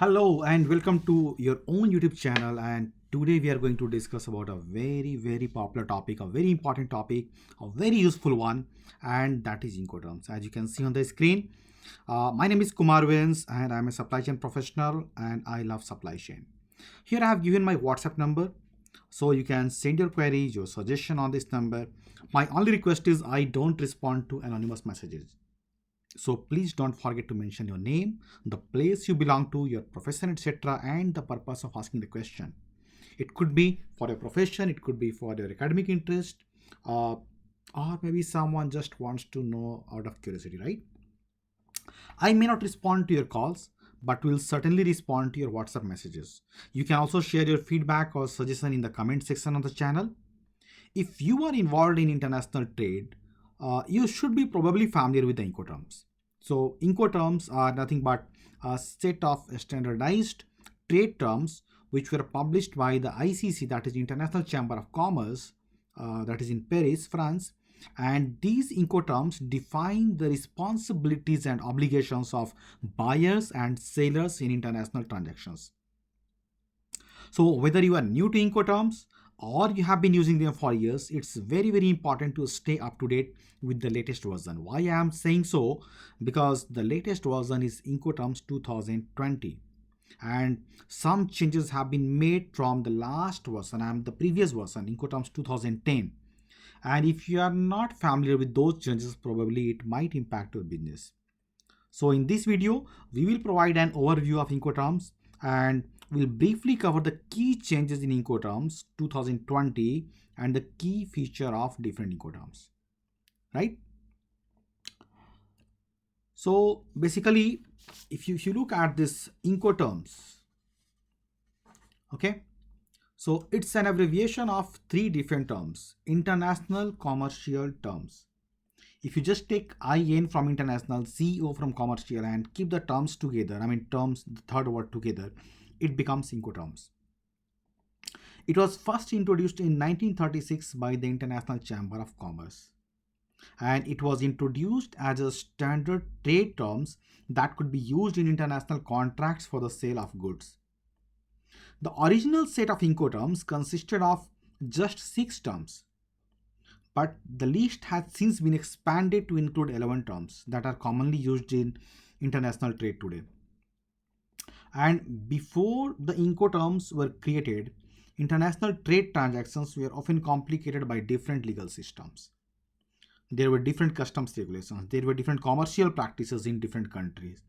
Hello and welcome to your own YouTube channel. And today we are going to discuss about a very popular topic, a very important topic, a very useful one, and that is Incoterms. As you can see on the screen, my name is Kumar Vins and I'm a supply chain professional and I love supply chain. Here I have given my WhatsApp number, so you can send your queries, your suggestion on this number. My only request is I don't respond to anonymous messages. So please don't forget to mention your name, the place you belong to, your profession, etc., and the purpose of asking the question. It could be for your profession, it could be for your academic interest, uh, or maybe someone just wants to know out of curiosity, right? I may not respond to your calls, but will certainly respond to your WhatsApp messages. You can also share your feedback or suggestion in the comment section of the channel. If you are involved in international trade, you should be probably familiar with the Incoterms. So, Incoterms are nothing but a set of standardized trade terms which were published by the ICC, that is International Chamber of Commerce, that is in Paris, France. And these Incoterms define the responsibilities and obligations of buyers and sellers in international transactions. So whether you are new to Incoterms or you have been using them for years, it's very important to stay up to date with the latest version. Why I am saying so? Because the latest version is Incoterms 2020 and some changes have been made from the last version and the previous version, Incoterms 2010. And if you are not familiar with those changes, probably it might impact your business. So in this video, we will provide an overview of Incoterms and we'll briefly cover the key changes in Incoterms 2020 and the key feature of different Incoterms, right? So basically, if you look at this Incoterms, okay, so it's an abbreviation of three different terms: international commercial terms. If you just take IN from international, CO from commercial, and keep the terms together, I mean terms, the third word together, it becomes Incoterms. It was first introduced in 1936 by the International Chamber of Commerce. And it was introduced as a standard trade terms that could be used in international contracts for the sale of goods. The original set of Incoterms consisted of just 6 terms, but the list has since been expanded to include 11 terms that are commonly used in international trade today. And before the Incoterms were created, international trade transactions were often complicated by different legal systems. There were different customs regulations, there were different commercial practices in different countries.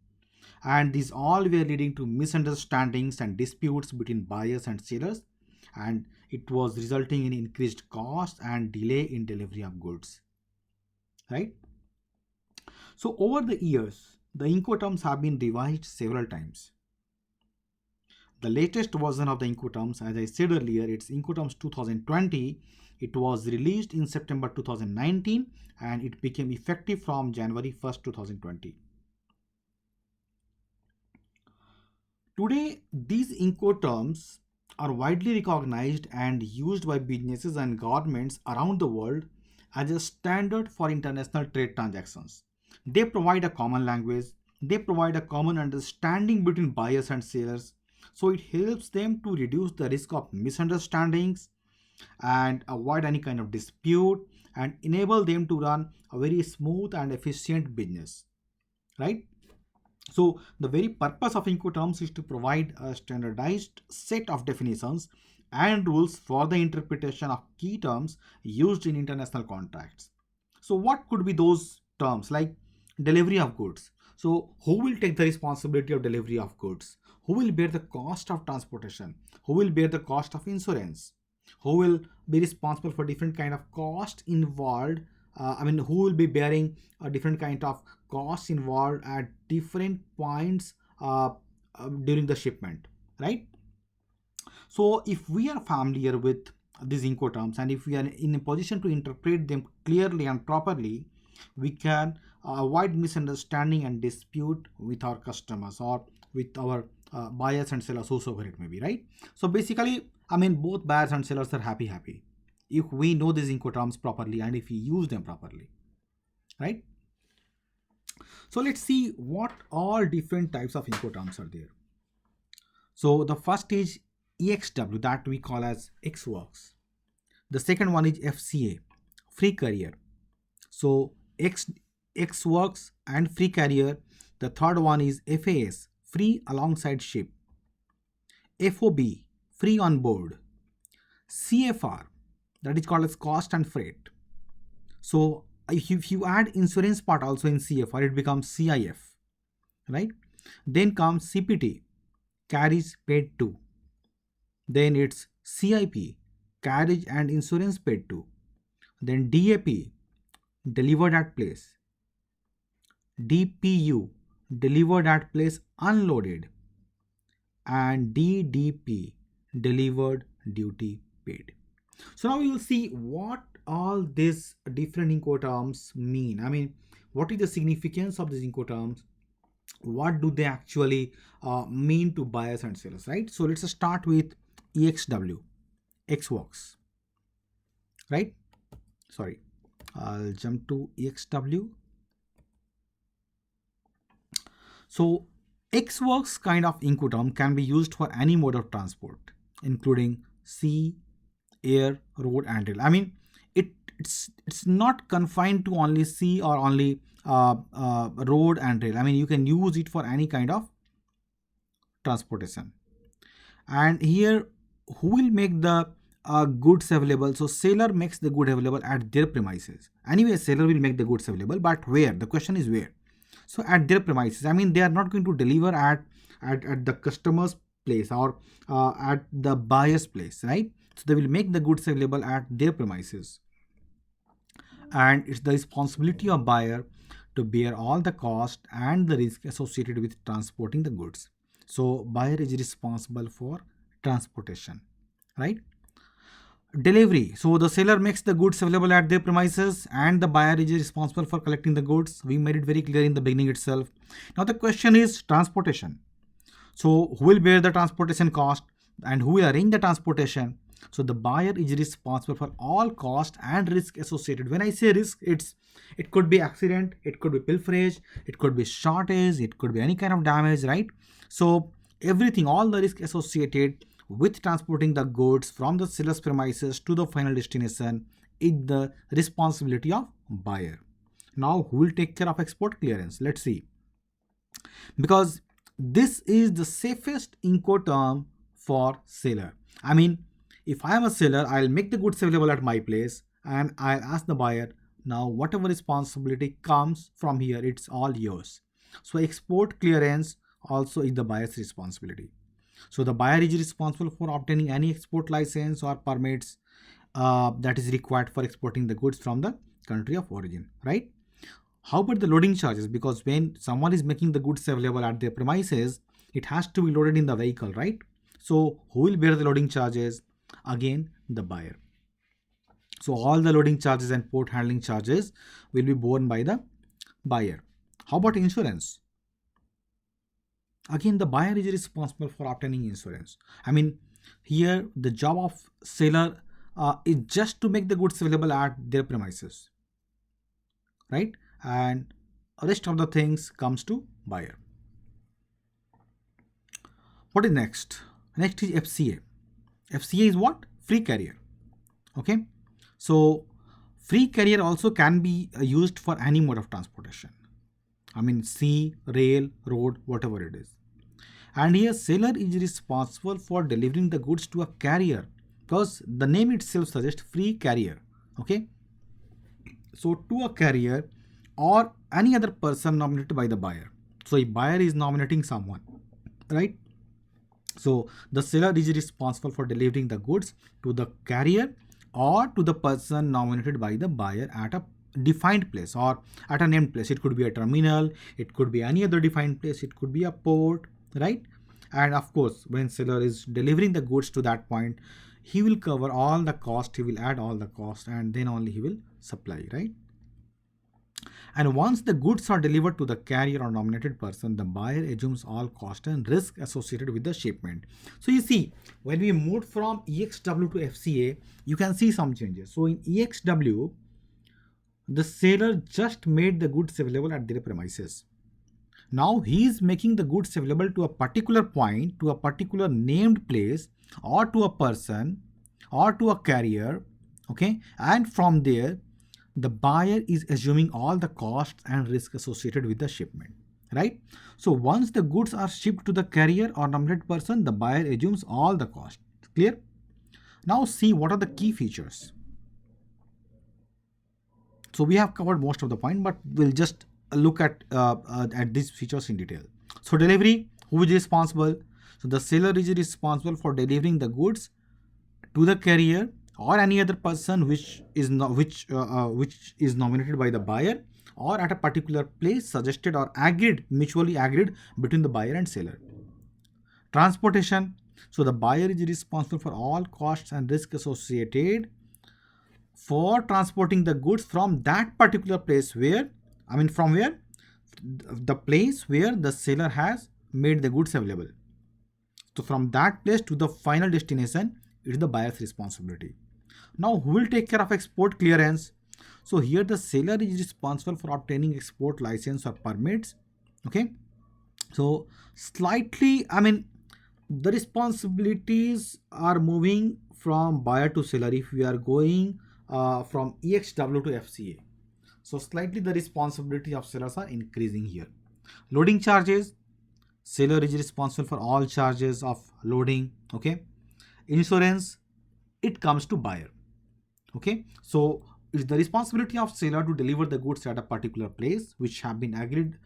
And these all were leading to misunderstandings and disputes between buyers and sellers, and it was resulting in increased cost and delay in delivery of goods, right? So over the years, the Incoterms have been revised several times. The latest version of the Incoterms, as I said earlier, it's Incoterms 2020. It was released in September 2019 and it became effective from January 1st, 2020. Today, these Incoterms are widely recognized and used by businesses and governments around the world as a standard for international trade transactions. They provide a common language, they provide a common understanding between buyers and sellers, so it helps them to reduce the risk of misunderstandings and avoid any kind of dispute and enable them to run a very smooth and efficient business, right? So the very purpose of Incoterms is to provide a standardized set of definitions and rules for the interpretation of key terms used in international contracts. So what could be those terms? Like delivery of goods. So who will take the responsibility of delivery of goods? Who will bear the cost of transportation? Who will bear the cost of insurance? Who will be responsible for different kind of cost involved? Who will be bearing a different kind of costs involved at different points during the shipment, right? So if we are familiar with these Incoterms and if we are in a position to interpret them clearly and properly, we can avoid misunderstanding and dispute with our customers or with our buyers and sellers, whosoever it may be, right? So basically, both buyers and sellers are happy if we know these Incoterms properly and if we use them properly, right? So let's see what all different types of Incoterms are there. So the first is EXW, that we call as X works. The second one is FCA, free carrier. So X works and free carrier. The third one is FAS, free alongside ship. FOB, free on board. CFR, that is called as cost and freight. So if you add insurance part also in CFR, it becomes CIF, right? Then comes CPT, carriage paid to. Then it's CIP, carriage and insurance paid to. Then DAP, delivered at place. DPU, delivered at place unloaded. And DDP, delivered duty paid. So now you'll see what all these different Incoterms mean. I mean, what is the significance of these Incoterms? What do they actually mean to buyers and sellers, right? So let's start with EXW, Xworks, right? Sorry, I'll jump to EXW. So Xworks kind of Incoterm can be used for any mode of transport, including sea, air, road, and rail. I mean, it's not confined to only sea or only road and rail. I mean, you can use it for any kind of transportation. And here, who will make the goods available? So seller makes the good available at their premises. Anyway, seller will make the goods available, but where? The question is where. So at their premises. I mean, they are not going to deliver at the customer's place or at the buyer's place, right? So they will make the goods available at their premises. And it's the responsibility of buyer to bear all the cost and the risk associated with transporting the goods. So buyer is responsible for transportation, right? Delivery. So the seller makes the goods available at their premises and the buyer is responsible for collecting the goods. We made it very clear in the beginning itself. Now the question is transportation. So who will bear the transportation cost and who will arrange the transportation? So the buyer is responsible for all cost and risk associated. When I say risk, it could be accident, it could be pilferage, it could be shortage, it could be any kind of damage, right? So everything, all the risk associated with transporting the goods from the seller's premises to the final destination is the responsibility of buyer. Now who will take care of export clearance? Let's see. Because this is the safest Incoterm for seller. I mean, if I am a seller, I'll make the goods available at my place and I'll ask the buyer, now whatever responsibility comes from here, it's all yours. So export clearance also is the buyer's responsibility. So the buyer is responsible for obtaining any export license or permits that is required for exporting the goods from the country of origin, right? How about the loading charges? Because when someone is making the goods available at their premises, it has to be loaded in the vehicle, right? So who will bear the loading charges? Again, the buyer. So all the loading charges and port handling charges will be borne by the buyer. How about insurance? Again, the buyer is responsible for obtaining insurance. I mean, here the job of seller is just to make the goods available at their premises, right? And rest of the things comes to buyer. What is next? Next is FCA. FCA is what? Free carrier. Okay. So free carrier also can be used for any mode of transportation. I mean, sea, rail, road, whatever it is. And here seller is responsible for delivering the goods to a carrier because the name itself suggests free carrier. Okay. So to a carrier or any other person nominated by the buyer. So a buyer is nominating someone, right? So the seller is responsible for delivering the goods to the carrier or to the person nominated by the buyer at a defined place or at a named place. It could be a terminal, it could be any other defined place, it could be a port, right? And of course, when seller is delivering the goods to that point, he will cover all the cost, he will add all the cost, and then only he will supply, right? And once the goods are delivered to the carrier or nominated person, the buyer assumes all cost and risk associated with the shipment. So you see, when we moved from EXW to FCA, you can see some changes. So in EXW, the seller just made the goods available at their premises. Now he is making the goods available to a particular point, to a particular named place, or to a person, or to a carrier. Okay, and from there, the buyer is assuming all the costs and risk associated with the shipment, right? So once the goods are shipped to the carrier or nominated person, the buyer assumes all the costs. Clear? Now see what are the key features. So we have covered most of the point, but we'll just look at these features in detail. So delivery, who is responsible? So the seller is responsible for delivering the goods to the carrier or any other person which is nominated by the buyer or at a particular place suggested or agreed, mutually agreed between the buyer and seller. Transportation. So the buyer is responsible for all costs and risk associated for transporting the goods from that particular place where, from where, the place where the seller has made the goods available. So from that place to the final destination, it is the buyer's responsibility. Now who will take care of export clearance? So here the seller is responsible for obtaining export license or permits. Okay, so slightly, the responsibilities are moving from buyer to seller if we are going from EXW to FCA. So slightly the responsibility of sellers are increasing here. Loading charges, seller is responsible for all charges of loading. Okay, insurance, it comes to buyer. Okay, so it's the responsibility of seller to deliver the goods at a particular place which have been agreed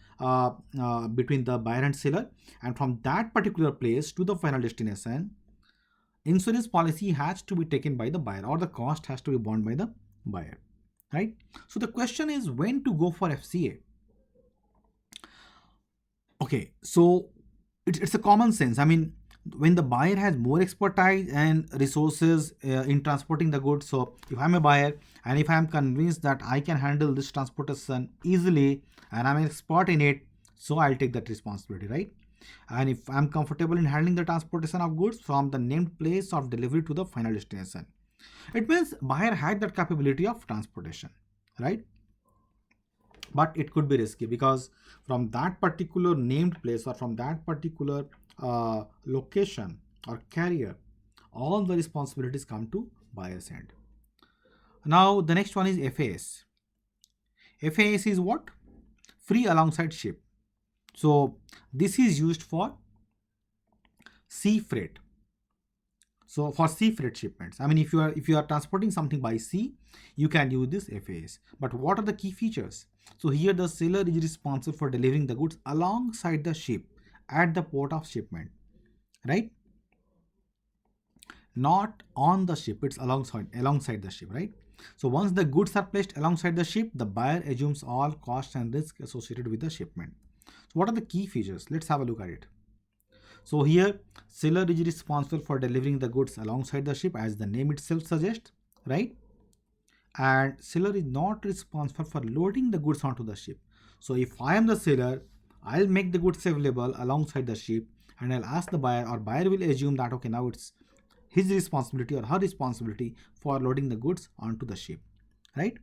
between the buyer and seller, and from that particular place to the final destination, insurance policy has to be taken by the buyer or the cost has to be borne by the buyer, right? So the question is when to go for FCA. Okay, so it's a common sense. When the buyer has more expertise and resources in transporting the goods. So if I'm a buyer and if I'm convinced that I can handle this transportation easily and I'm an expert in it, so I'll take that responsibility, right? And if I'm comfortable in handling the transportation of goods from the named place of delivery to the final destination, it means buyer had that capability of transportation, right? But it could be risky because from that particular named place or from that particular location or carrier, all the responsibilities come to buyer's end. Now the next one is FAS. FAS is what? Free alongside ship. So this is used for sea freight. So for sea freight shipments, if you are transporting something by sea, you can use this FAS. But what are the key features? So here the seller is responsible for delivering the goods alongside the ship at the port of shipment, right? Not on the ship, it's alongside the ship, right? So once the goods are placed alongside the ship, the buyer assumes all costs and risks associated with the shipment. So what are the key features? Let's have a look at it. So here seller is responsible for delivering the goods alongside the ship as the name itself suggests, right? And seller is not responsible for loading the goods onto the ship. So if I am the seller, I'll make the goods available alongside the ship and I'll ask the buyer, or buyer will assume that okay, now it's his responsibility or her responsibility for loading the goods onto the ship, right?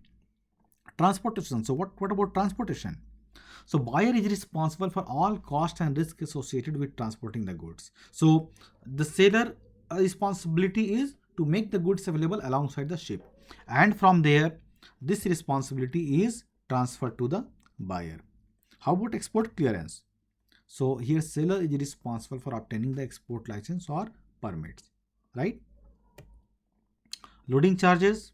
Transportation. So what about transportation? So buyer is responsible for all cost and risk associated with transporting the goods. So the seller responsibility is to make the goods available alongside the ship, and from there this responsibility is transferred to the buyer. How about export clearance? So here seller is responsible for obtaining the export license or permits, right? Loading charges.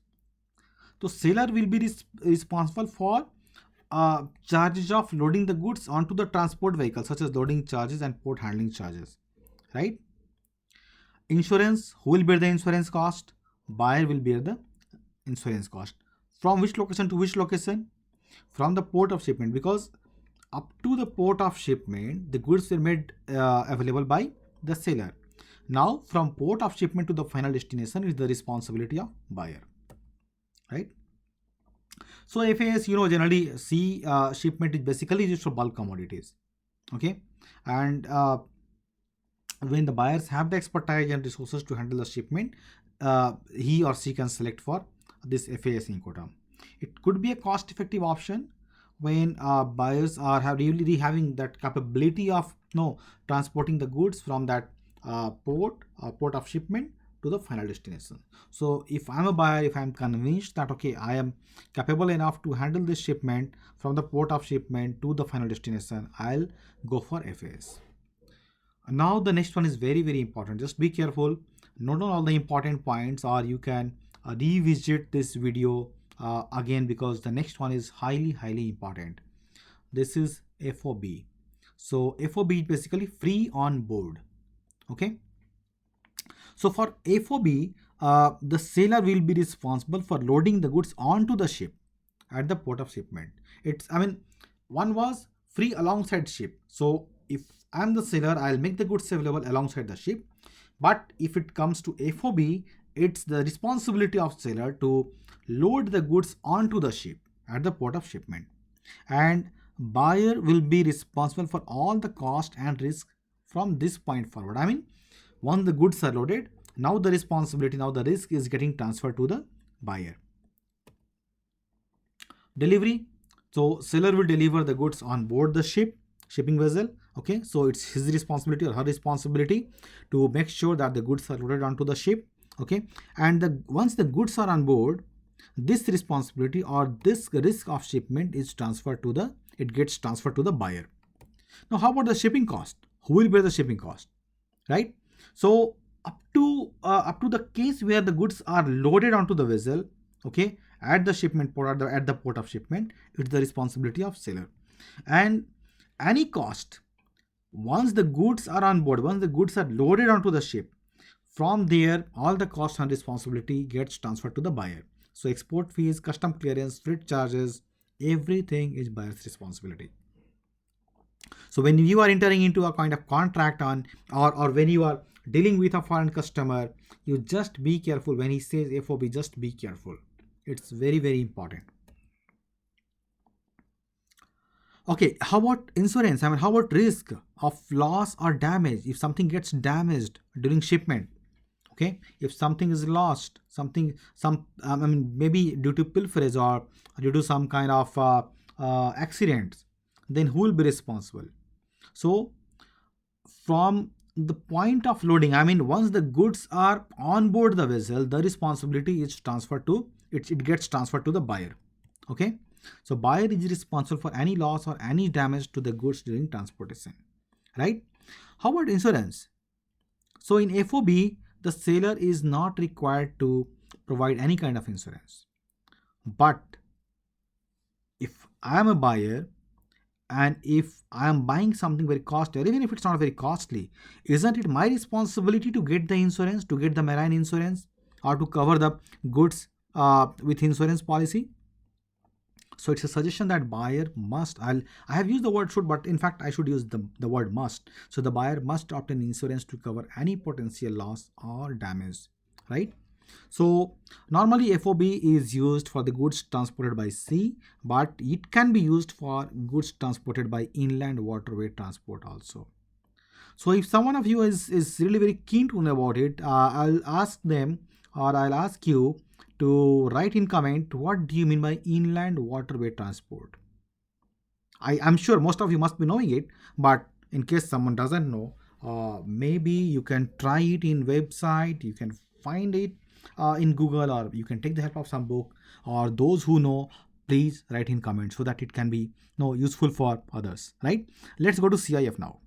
So seller will be responsible for charges of loading the goods onto the transport vehicle, such as loading charges and port handling charges, right? Insurance, who will bear the insurance cost? Buyer will bear the insurance cost. From which location to which location? From the port of shipment, because up to the port of shipment the goods were made available by the seller. Now from port of shipment to the final destination is the responsibility of buyer, right? So FAS, generally sea shipment is basically used for bulk commodities. Okay, and when the buyers have the expertise and resources to handle the shipment, he or she can select for this FAS Incoterm. It could be a cost-effective option when buyers are have really having that capability of no transporting the goods from that port of shipment to the final destination. So if I'm a buyer, if I'm convinced that okay, I am capable enough to handle this shipment from the port of shipment to the final destination, I'll go for FAS. Now the next one is very very important. Just be careful, note on all the important points, or you can revisit this video again, because the next one is highly important. This is FOB. So FOB is basically free on board. Okay. So for FOB, the seller will be responsible for loading the goods onto the ship at the port of shipment. One was free alongside ship. So if I'm the seller, I'll make the goods available alongside the ship. But if it comes to FOB, it's the responsibility of seller to load the goods onto the ship at the port of shipment. And buyer will be responsible for all the cost and risk from this point forward. Once the goods are loaded, now the responsibility, now the risk is getting transferred to the buyer. Delivery. So seller will deliver the goods on board the shipping vessel. Okay, so it's his responsibility or her responsibility to make sure that the goods are loaded onto the ship. Okay, and once the goods are on board, this responsibility or this risk of shipment is transferred to the it gets transferred to the buyer. Now, how about the shipping cost? Who will bear the shipping cost? Right. So up to the case where the goods are loaded onto the vessel, okay, at the shipment port, at the port of shipment, it's the responsibility of seller. And any cost, once the goods are on board, once the goods are loaded onto the ship, from there all the cost and responsibility gets transferred to the buyer. So export fees, custom clearance, freight charges, everything is buyer's responsibility. So when you are entering into a kind of contract on, or when you are dealing with a foreign customer, you just be careful. When he says FOB, just be careful. It's very important. Okay, how about insurance? How about risk of loss or damage if something gets damaged during shipment? Okay, if something is lost, maybe due to pilferage or due to some kind of accidents, then who will be responsible? So from the point of loading, once the goods are on board the vessel, the responsibility is transferred to it gets transferred to the buyer. Okay, so buyer is responsible for any loss or any damage to the goods during transportation, right? How about insurance? So in FOB, the seller is not required to provide any kind of insurance. But if I am a buyer and if I am buying something very costly, or even if it's not very costly, isn't it my responsibility to get the insurance, to get the marine insurance, or to cover the goods with insurance policy? So it's a suggestion that buyer must. I have used the word should, but in fact I should use the word must. So the buyer must obtain insurance to cover any potential loss or damage, right? So normally FOB is used for the goods transported by sea, but it can be used for goods transported by inland waterway transport also. So if someone of you is really very keen to know about it, I'll ask them, or I'll ask you to write in comment, what do you mean by inland waterway transport? I'm sure most of you must be knowing it, but in case someone doesn't know, maybe you can try it in website, you can find it in Google, or you can take the help of some book, or those who know, please write in comments so that it can be useful for others, right? Let's go to CIF now.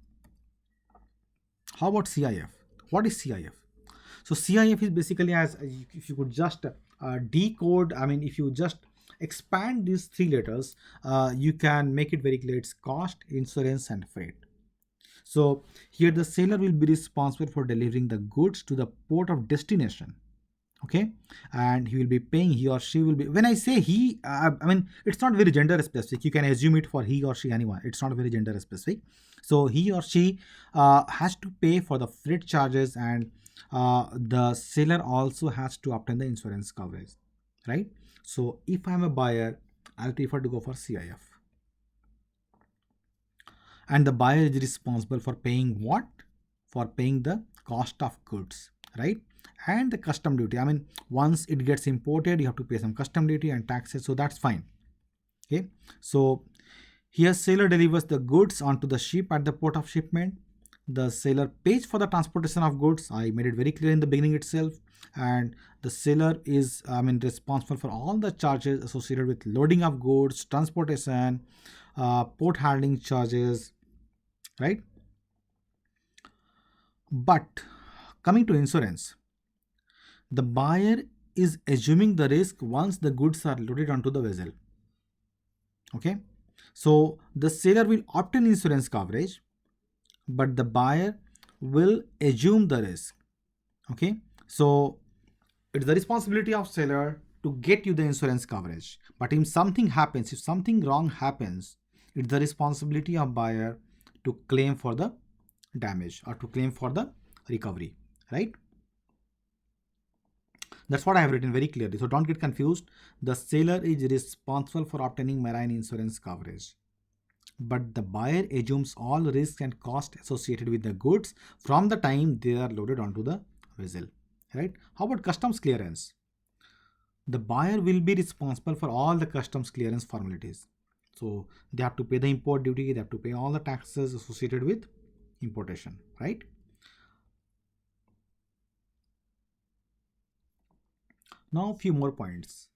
How about CIF? What is CIF? So CIF is basically, as if you could just decode, if you just expand these three letters, you can make it very clear. It's cost, insurance, and freight. So here the seller will be responsible for delivering the goods to the port of destination. Okay, and he or she will be, when I say he, it's not very gender specific. You can assume it for he or she, anyone. It's not very gender specific. So he or she has to pay for the freight charges, and the seller also has to obtain the insurance coverage, right? So if I'm a buyer, I'll prefer to go for CIF. And the buyer is responsible for paying what? For paying the cost of goods, right? And the custom duty. Once it gets imported, you have to pay some custom duty and taxes, so that's fine. Okay, so Here, seller delivers the goods onto the ship at the port of shipment. The seller pays for the transportation of goods. I made it very clear in the beginning itself. And the seller is, responsible for all the charges associated with loading of goods, transportation, port handling charges, right? But coming to insurance, the buyer is assuming the risk once the goods are loaded onto the vessel. Okay, so the seller will obtain insurance coverage, but the buyer will assume the risk. Okay, so it's the responsibility of seller to get you the insurance coverage, but if something happens, if something wrong happens, it's the responsibility of buyer to claim for the damage or to claim for the recovery, right? That's what I have written very clearly. So don't get confused. The seller is responsible for obtaining marine insurance coverage, but the buyer assumes all risks and costs associated with the goods from the time they are loaded onto the vessel, right? How about customs clearance? The buyer will be responsible for all the customs clearance formalities. So they have to pay the import duty, they have to pay all the taxes associated with importation, right? Now a few more points.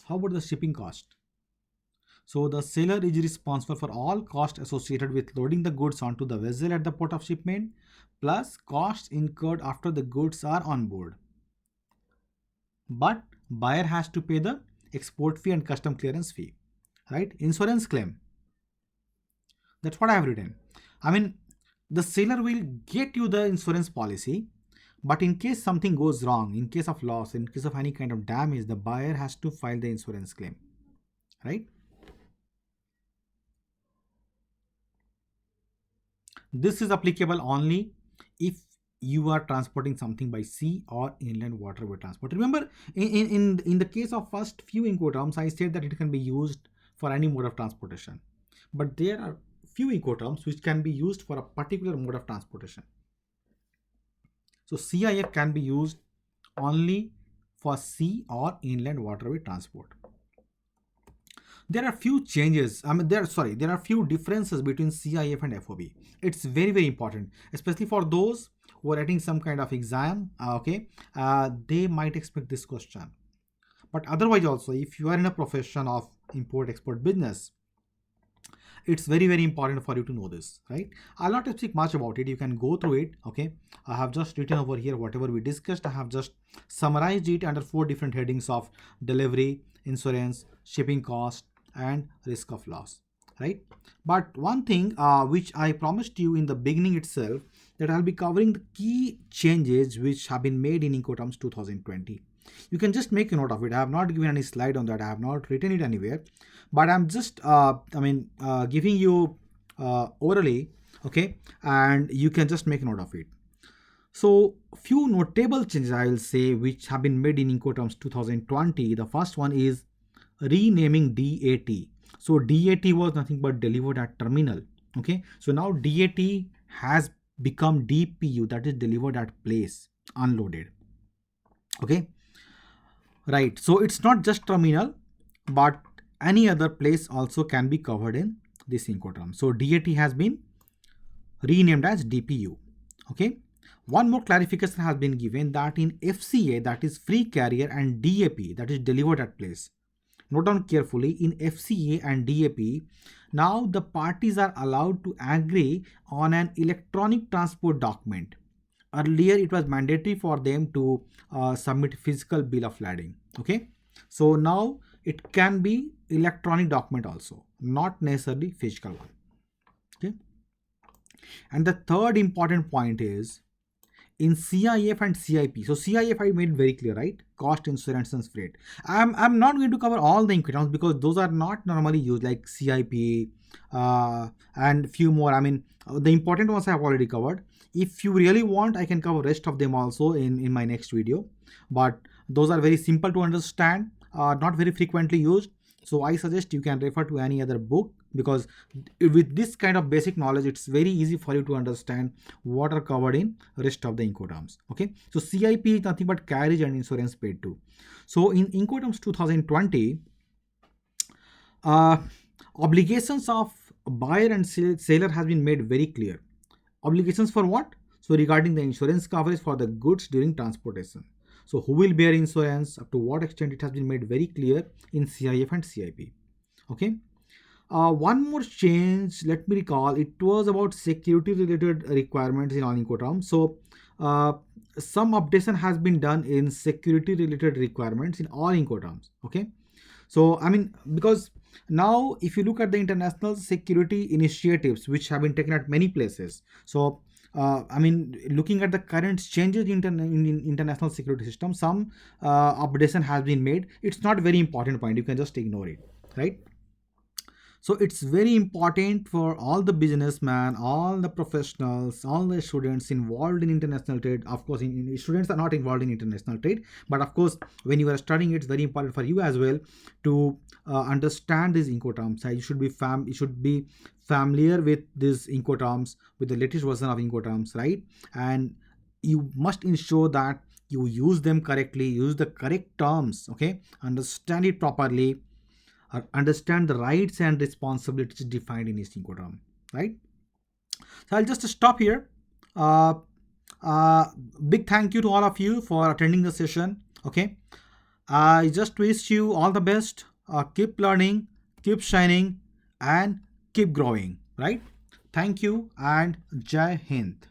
How about the shipping cost? So the seller is responsible for all costs associated with loading the goods onto the vessel at the port of shipment, plus costs incurred after the goods are on board. But buyer has to pay the export fee and custom clearance fee, right? Insurance claim. That's what I have written. I mean, the seller will get you the insurance policy, but in case something goes wrong, in case of loss, in case of any kind of damage, the buyer has to file the insurance claim, right? This is applicable only if you are transporting something by sea or inland waterway transport. Remember, in the case of first few Incoterms, I said that it can be used for any mode of transportation. But there are few Incoterms which can be used for a particular mode of transportation. So CIF can be used only for sea or inland waterway transport. There are few changes. There are few differences between CIF and FOB. It's very, very important, especially for those who are writing some kind of exam. They might expect this question. But otherwise, also, if you are in a profession of import export business, it's very, very important for you to know this, right? I'll not speak much about it. You can go through it. Okay, I have just written over here whatever we discussed. I have just summarized it under 4 different headings of delivery, insurance, shipping cost, and risk of loss, right? But one thing which I promised you in the beginning itself, that I'll be covering the key changes which have been made in Incoterms 2020. You can just make a note of it. I have not given any slide on that. I have not written it anywhere, but I'm just giving you orally, okay, and you can just make a note of it. So few notable changes I will say which have been made in Incoterms 2020. The first one is renaming DAT. So DAT was nothing but delivered at terminal. Okay, so now DAT has become DPU, that is delivered at place, unloaded. Okay, right. So it's not just terminal, but any other place also can be covered in this Incoterm. So DAT has been renamed as DPU. Okay. One more clarification has been given that in FCA, that is free carrier, and DAP, that is delivered at place. Note down carefully, in FCA and DAP, now the parties are allowed to agree on an electronic transport document. Earlier, it was mandatory for them to submit physical bill of lading. Okay, so now it can be electronic document also, not necessarily physical one. Okay, and the third important point is in CIF and CIP. So CIF I made very clear, right? Cost, insurance, and freight. I'm not going to cover all the Incoterms because those are not normally used, like CIP and few more. The important ones I have already covered. If you really want, I can cover rest of them also in my next video. But those are very simple to understand, not very frequently used. So I suggest you can refer to any other book, because with this kind of basic knowledge, it's very easy for you to understand what are covered in rest of the Incoterms. Okay, so CIP is nothing but carriage and insurance paid to. So in Incoterms 2020, obligations of buyer and seller has been made very clear. Obligations for what? So regarding the insurance coverage for the goods during transportation. So who will bear insurance, up to what extent, it has been made very clear in CIF and CIP. Okay. One more change, let me recall, it was about security related requirements in all Incoterms. So uh, some updation has been done in security related requirements in all Incoterms. Okay. So, I mean, because now if you look at the international security initiatives which have been taken at many places, so I mean, looking at the current changes in international security system, some updation has been made. It's not very important point. You can just ignore it, right? So it's very important for all the businessmen, all the professionals, all the students involved in international trade. Of course, students are not involved in international trade, but of course, when you are studying, it's very important for you as well to understand these Incoterms. You should be familiar with these Incoterms, with the latest version of Incoterms, right? And you must ensure that you use them correctly, use the correct terms, okay? Understand it properly, understand the rights and responsibilities defined in each Incoterm, right? So I'll just stop here. Uh, uh, Big thank you to all of you for attending the session. Okay, I just wish you all the best. Keep learning, keep shining, and keep growing. Right? Thank you and Jai Hind.